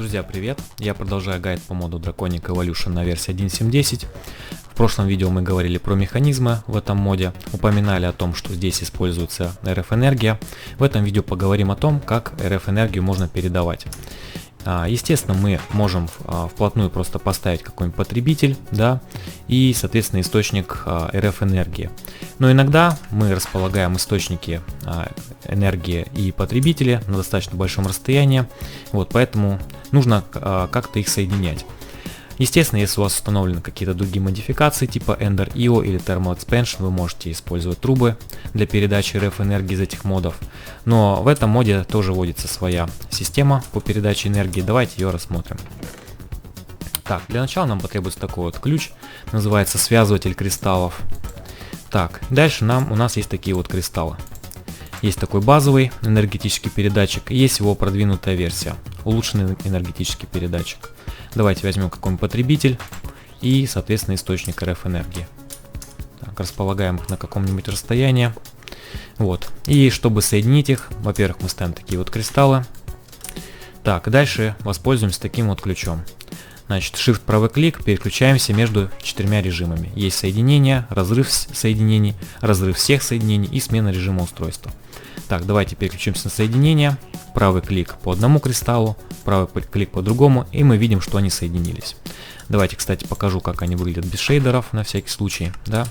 Друзья, привет! Я продолжаю гайд по моду Draconic Evolution на версии 1.7.10. В прошлом видео мы говорили про механизмы в этом моде, упоминали о том, что здесь используется RF-энергия. В этом видео поговорим о том, как RF-энергию можно передавать. Естественно, мы можем вплотную просто поставить какой-нибудь потребитель, да, и, соответственно, источник RF-энергии. Но иногда мы располагаем источники энергии и потребители на достаточно большом расстоянии, вот, поэтому нужно как-то их соединять. Естественно, если у вас установлены какие-то другие модификации типа Ender IO или Thermal Expansion, вы можете использовать трубы для передачи RF энергии из этих модов. Но в этом моде тоже вводится своя система по передаче энергии. Давайте ее рассмотрим. Так, для начала нам потребуется такой вот ключ, называется связыватель кристаллов. Так, дальше у нас есть такие вот кристаллы. Есть такой базовый энергетический передатчик, и есть его продвинутая версия, улучшенный энергетический передатчик. Давайте возьмем какой-нибудь потребитель и, соответственно, источник RF энергии. Так, располагаем их на каком-нибудь расстоянии. Вот. И чтобы соединить их, во-первых, мы ставим такие вот кристаллы. Так, дальше воспользуемся таким вот ключом. Значит, Shift правый клик, переключаемся между 4 режимами. Есть соединение, разрыв соединений, разрыв всех соединений и смена режима устройства. Так, давайте переключимся на соединение. Правый клик по одному кристаллу, правый клик по другому, и мы видим, что они соединились. Давайте, кстати, покажу, как они выглядят без шейдеров, на всякий случай. Да?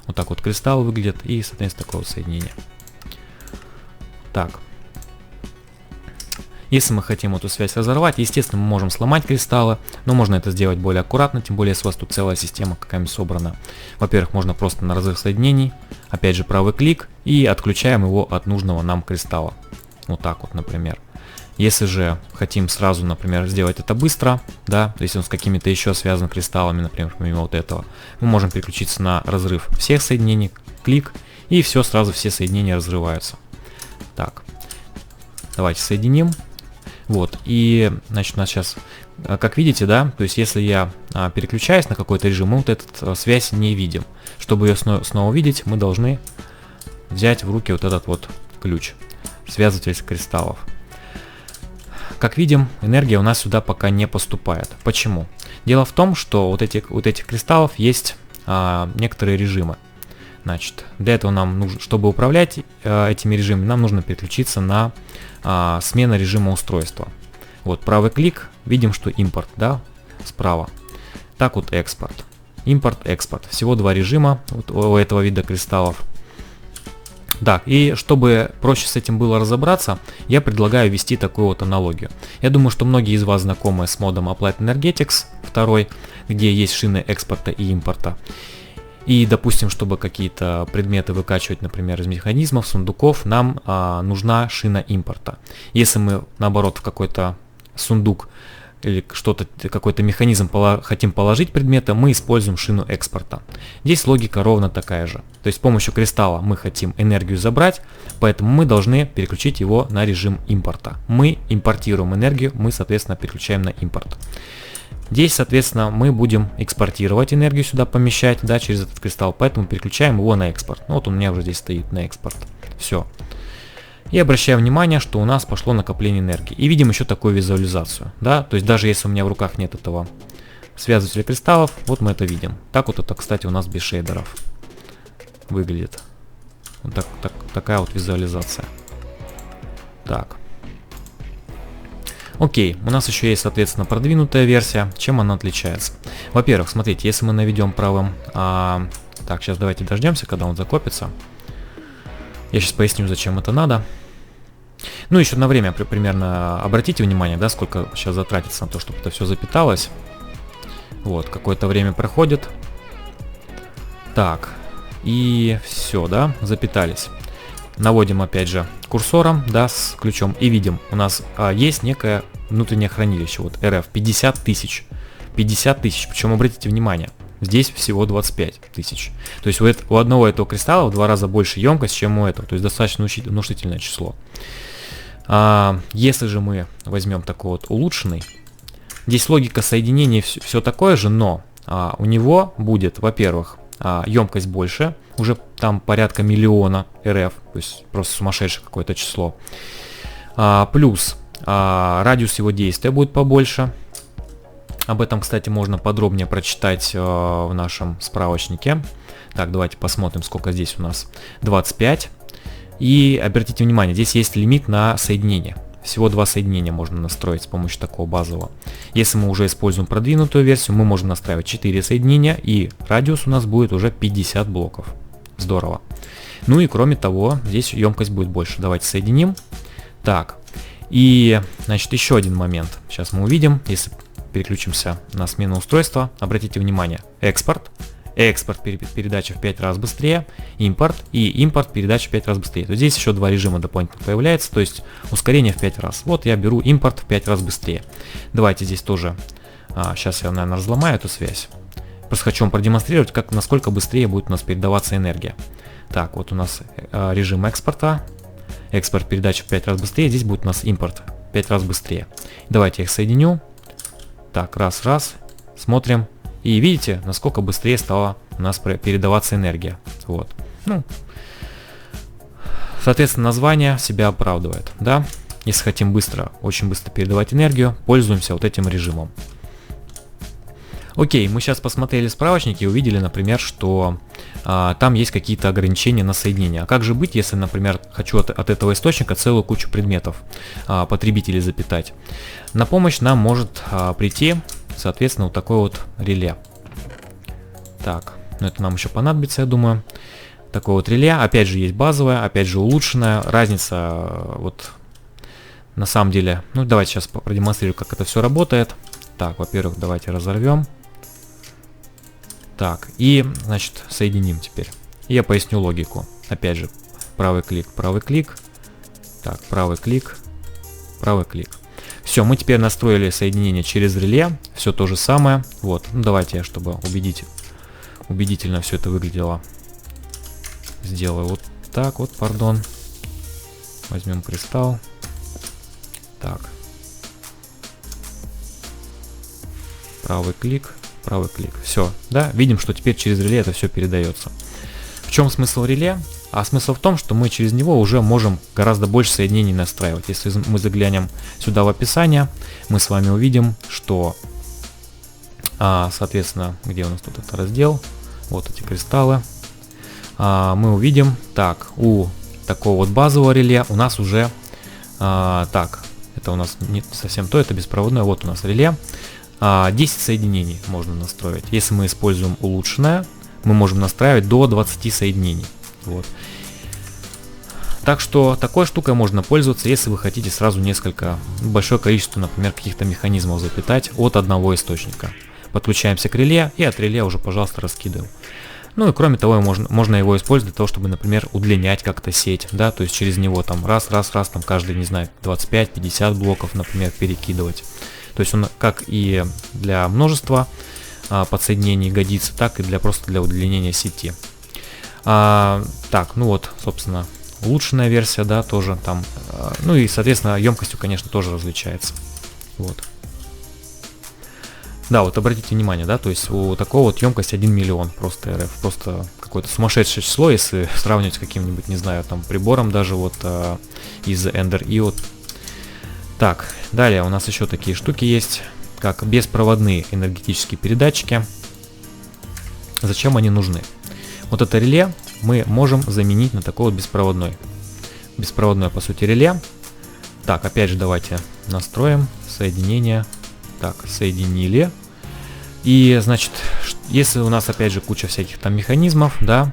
Вот так вот кристалл выглядит и, соответственно, такое вот соединение. Так. Если мы хотим эту связь разорвать, естественно, мы можем сломать кристаллы, но можно это сделать более аккуратно, тем более, если у вас тут целая система какая-нибудь собрана. Во-первых, можно просто на разрыв соединений, опять же правый клик, и отключаем его от нужного нам кристалла. Вот так вот, например. Если же хотим сразу, например, сделать это быстро, да, то есть он с какими-то еще связан кристаллами, например, помимо вот этого, мы можем переключиться на разрыв всех соединений, клик, и все, сразу все соединения разрываются. Так, давайте соединим. Вот, и, значит, у нас сейчас, как видите, да, то есть если я переключаюсь на какой-то режим, мы вот эту связь не видим. Чтобы ее снова увидеть, мы должны взять в руки вот этот вот ключ, связыватель кристаллов. Как видим, энергия у нас сюда пока не поступает. Почему? Дело в том, что вот этих кристаллов есть некоторые режимы. Значит, для этого нам нужно, чтобы управлять этими режимами, нам нужно переключиться на смену режима устройства. Вот правый клик, видим, что импорт, да, справа. Так вот экспорт. Импорт, экспорт. Всего два режима вот у этого вида кристаллов. Так, и чтобы проще с этим было разобраться, я предлагаю ввести такую вот аналогию. Я думаю, что многие из вас знакомы с модом Applied Energetics 2, где есть шины экспорта и импорта. И, допустим, чтобы какие-то предметы выкачивать, например, из механизмов, сундуков, нам нужна шина импорта. Если мы, наоборот, в какой-то сундук или что-то, какой-то механизм хотим положить предметы, мы используем шину экспорта. Здесь логика ровно такая же. То есть с помощью кристалла мы хотим энергию забрать, поэтому мы должны переключить его на режим импорта. Мы импортируем энергию, мы, соответственно, переключаем на импорт. Здесь, соответственно, мы будем экспортировать энергию сюда, помещать, да, через этот кристалл, поэтому переключаем его на экспорт. Ну, вот он у меня уже здесь стоит на экспорт. Все. И обращаем внимание, что у нас пошло накопление энергии. И видим еще такую визуализацию, да, то есть даже если у меня в руках нет этого связывателя кристаллов, вот мы это видим. Так вот это, кстати, у нас без шейдеров выглядит. Вот такая вот визуализация. Так. Окей, у нас еще есть, соответственно, продвинутая версия. Чем она отличается? Во-первых, смотрите, если мы наведем правым... Так, сейчас давайте дождемся, когда он закопится. Я сейчас поясню, зачем это надо. Ну, еще на время примерно обратите внимание, да, сколько сейчас затратится на то, чтобы это все запиталось. Вот, какое-то время проходит. Так, и все, да, запитались. Наводим опять же курсором, да, с ключом, и видим, у нас есть некое внутреннее хранилище, вот RF 50 тысяч. 50 тысяч, причем обратите внимание, здесь всего 25 тысяч. То есть у одного этого кристалла в 2 раза больше емкость, чем у этого, то есть достаточно внушительное число. Если же мы возьмем такой вот улучшенный, здесь логика соединения все такое же, но у него будет, во-первых, емкость больше, уже там порядка миллиона РФ, то есть просто сумасшедшее какое-то число. Плюс Радиус его действия будет побольше. Об этом, кстати, можно подробнее прочитать в нашем справочнике. Так, давайте посмотрим, сколько здесь у нас. 25. И обратите внимание, здесь есть лимит на соединение. Всего 2 соединения можно настроить с помощью такого базового. Если мы уже используем продвинутую версию, мы можем настраивать 4 соединения, и радиус у нас будет уже 50 блоков. Здорово. Ну и кроме того, здесь емкость будет больше. Давайте соединим. Так, и значит еще один момент. Сейчас мы увидим, если переключимся на смену устройства. Обратите внимание, экспорт. Экспорт передача в 5 раз быстрее, импорт и импорт передача в 5 раз быстрее. То здесь еще 2 режима дополнительно появляется, то есть ускорение в 5 раз. Вот я беру импорт в 5 раз быстрее. Давайте здесь тоже, сейчас я, наверное, разломаю эту связь. Просто хочу вам продемонстрировать, насколько быстрее будет у нас передаваться энергия. Так, вот у нас режим экспорта. Экспорт передачи в 5 раз быстрее, здесь будет у нас импорт в 5 раз быстрее. Давайте я их соединю. Так, раз, смотрим. И видите, насколько быстрее стала у нас передаваться энергия. Вот. Ну, соответственно, название себя оправдывает. Да? Если хотим очень быстро передавать энергию, пользуемся вот этим режимом. Окей, мы сейчас посмотрели справочники и увидели, например, что там есть какие-то ограничения на соединение. А как же быть, если, например, хочу от этого источника целую кучу предметов, потребителей запитать? На помощь нам может прийти, соответственно, вот такой вот реле. Так, ну это нам еще понадобится, я думаю. Такое вот реле, опять же есть базовое, опять же улучшенное. Разница вот на самом деле, ну давайте сейчас продемонстрирую, как это все работает. Так, во-первых, давайте разорвем. Так, и, значит, соединим теперь. И я поясню логику. Опять же, правый клик. Так, правый клик. Все, мы теперь настроили соединение через реле. Все то же самое. Вот, ну давайте я, чтобы убедительно все это выглядело, сделаю вот так вот, пардон. Возьмем кристалл. Так. Правый клик. Все, да, видим, что теперь через реле это все передается. В чем смысл реле? А смысл в том, что мы через него уже можем гораздо больше соединений настраивать. Если мы заглянем сюда в описание, мы с вами увидим, что, соответственно, где у нас тут этот раздел, вот эти кристаллы, мы увидим, так, у такого вот базового реле у нас уже, так, это у нас не совсем то, это беспроводное, вот у нас реле, 10 соединений можно настроить. Если мы используем улучшенное, мы можем настраивать до 20 соединений. Вот. Так что такой штукой можно пользоваться, если вы хотите сразу большое количество, например, каких-то механизмов запитать от одного источника. Подключаемся к реле и от реле уже, пожалуйста, раскидываем. Ну и кроме того, можно его использовать для того, чтобы, например, удлинять как-то сеть, да, то есть через него там раз, там каждый, не знаю, 25-50 блоков, например, перекидывать. То есть он как и для множества подсоединений годится, так и просто для удлинения сети. Так, ну вот, собственно, улучшенная версия, да, тоже там. Ну и, соответственно, емкостью, конечно, тоже различается. Вот. Да, вот обратите внимание, да, то есть у такого вот емкость 1 миллион просто РФ. Просто какое-то сумасшедшее число, если сравнивать с каким-нибудь, не знаю, там прибором даже вот из Ender IO. Так, далее у нас еще такие штуки есть, как беспроводные энергетические передатчики. Зачем они нужны? Вот это реле мы можем заменить на такой вот беспроводное, по сути, реле. Так, опять же, давайте настроим соединение. Так, соединили. И, значит, если у нас, опять же, куча всяких там механизмов, да.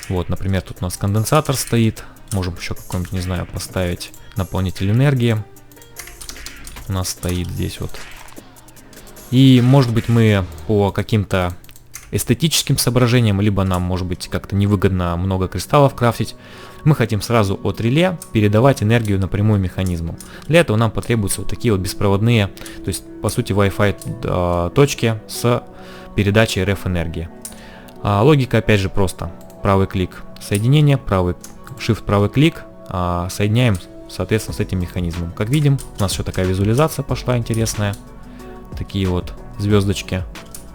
Вот, например, тут у нас конденсатор стоит. Можем еще какой-нибудь, не знаю, поставить наполнитель энергии. У нас стоит здесь вот. И, может быть, мы по каким-то эстетическим соображениям, либо нам, может быть, как-то невыгодно много кристаллов крафтить, мы хотим сразу от реле передавать энергию напрямую механизму. Для этого нам потребуются вот такие вот беспроводные, то есть, по сути, Wi-Fi точки с передачей RF энергии. Логика, опять же, просто. Правый клик соединение, Shift правый клик, соединяем, соответственно, с этим механизмом. Как видим, у нас еще такая визуализация пошла интересная. Такие вот звездочки.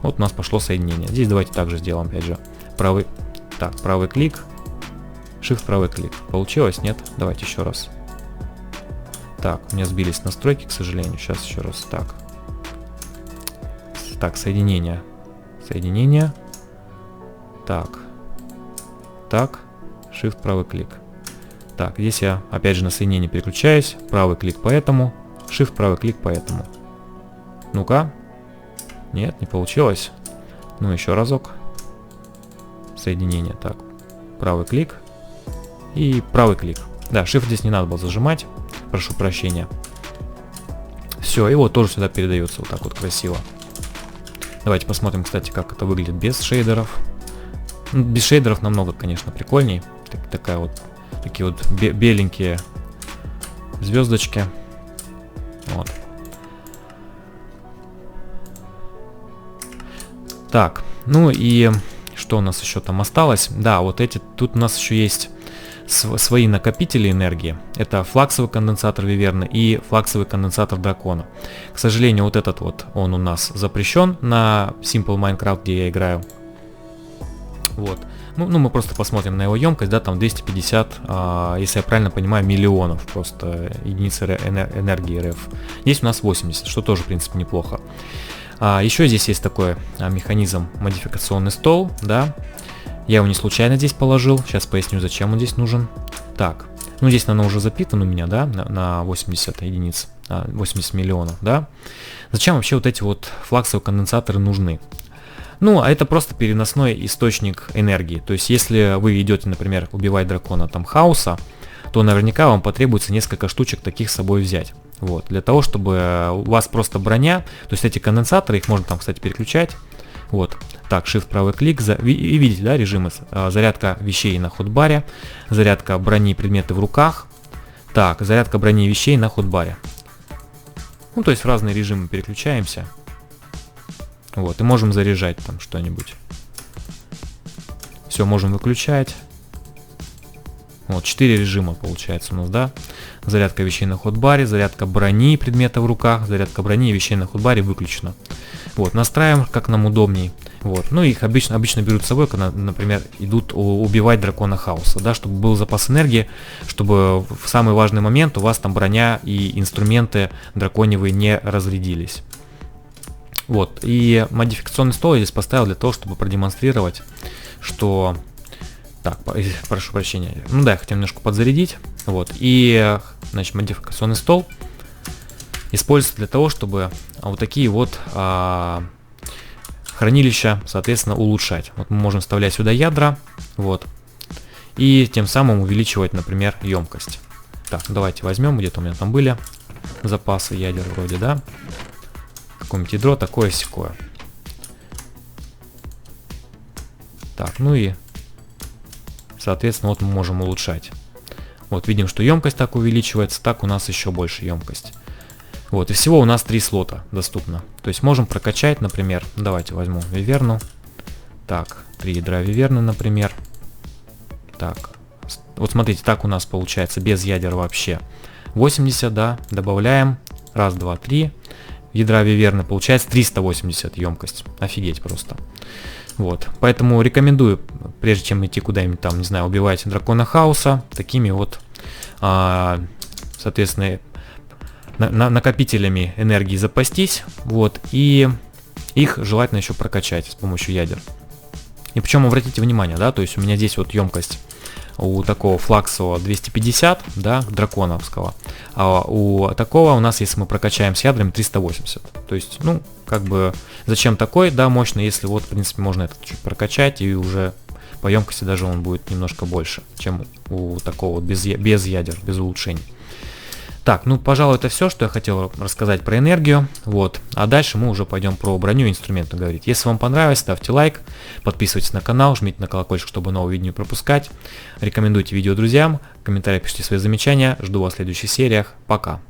Вот у нас пошло соединение. Здесь давайте также сделаем, опять же. Правый клик, Shift правый клик. Получилось? Нет? Давайте еще раз. Так, у меня сбились настройки, к сожалению. Сейчас еще раз. Так, соединение. Соединение. Так. Shift, правый клик. Так, здесь я опять же на соединение переключаюсь. Правый клик по этому. Shift, правый клик по этому. Ну-ка. Нет, не получилось. Ну, еще разок. Соединение. Так. Правый клик. И правый клик. Да, Shift здесь не надо было зажимать. Прошу прощения. Все, и вот тоже сюда передается вот так вот красиво. Давайте посмотрим, кстати, как это выглядит без шейдеров. Ну, без шейдеров намного, конечно, прикольней. Такие вот беленькие звездочки. Вот. Так, ну и что у нас еще там осталось? Да, вот тут у нас еще есть свои накопители энергии. Это флаксовый конденсатор Виверны и флаксовый конденсатор Дракона. К сожалению, вот этот вот, он у нас запрещен на Simple Minecraft, где я играю. Вот. Ну, мы просто посмотрим на его емкость, да, там 250, если я правильно понимаю, миллионов просто единиц энергии РФ. Здесь у нас 80, что тоже, в принципе, неплохо. Еще здесь есть такой механизм модификационный стол, да. Я его не случайно здесь положил, сейчас поясню, зачем он здесь нужен. Так, ну здесь, наверное, уже запитан у меня, да, на 80 единиц, 80 миллионов, да. Зачем вообще вот эти вот флаксовые конденсаторы нужны? Ну, а это просто переносной источник энергии. То есть, если вы идете, например, убивать дракона там хаоса, то наверняка вам потребуется несколько штучек таких с собой взять. Вот, для того, чтобы у вас просто броня, то есть эти конденсаторы, их можно там, кстати, переключать. Вот, так, Shift, правый клик, и видите, да, режимы, зарядка вещей на ходбаре, зарядка брони и предметы в руках, так, зарядка брони и вещей на ходбаре. Ну, то есть в разные режимы переключаемся. Вот, и можем заряжать там что-нибудь. Все, можем выключать. Вот, 4 режима получается у нас, да. Зарядка вещей на ходбаре, зарядка брони и предмета в руках, зарядка брони и вещей на ходбаре выключена. Вот, настраиваем, как нам удобней. Вот, ну их обычно берут с собой, когда, например, идут убивать дракона хаоса, да, чтобы был запас энергии, чтобы в самый важный момент у вас там броня и инструменты драконьевые не разрядились. Вот, и модификационный стол я здесь поставил для того, чтобы продемонстрировать, что... Так, прошу прощения. Ну да, я хотел немножко подзарядить. Вот, и, значит, модификационный стол используется для того, чтобы вот такие вот хранилища, соответственно, улучшать. Вот мы можем вставлять сюда ядра, вот, и тем самым увеличивать, например, емкость. Так, давайте возьмем, где-то у меня там были запасы ядер вроде, да. Какое-нибудь ядро, такое-сякое. Так, ну и, соответственно, вот мы можем улучшать. Вот видим, что емкость так увеличивается, так у нас еще больше емкость. Вот, и всего у нас 3 слота доступно. То есть можем прокачать, например, давайте возьму Виверну. Так, 3 ядра Виверны, например. Так, вот смотрите, так у нас получается без ядер вообще 80, да, добавляем, 1, 2, 3. Ядра Виверны получается 380 емкость. Офигеть просто. Вот, поэтому рекомендую, прежде чем идти куда-нибудь там, не знаю, убивать дракона хаоса, такими вот, соответственно, накопителями энергии запастись, вот, и их желательно еще прокачать с помощью ядер. И причем обратите внимание, да, то есть у меня здесь вот емкость у такого флаксового 250, да, драконовского, а у такого у нас, если мы прокачаем с ядрами, 380. То есть, ну, как бы, зачем такой, да, мощный, если вот, в принципе, можно это чуть прокачать, и уже по емкости даже он будет немножко больше, чем у такого вот без ядер, без улучшений. Так, ну, пожалуй, это все, что я хотел рассказать про энергию. Вот. А дальше мы уже пойдем про броню и инструменты говорить. Если вам понравилось, ставьте лайк, подписывайтесь на канал, жмите на колокольчик, чтобы новые видео не пропускать. Рекомендуйте видео друзьям, в комментариях пишите свои замечания. Жду вас в следующих сериях. Пока.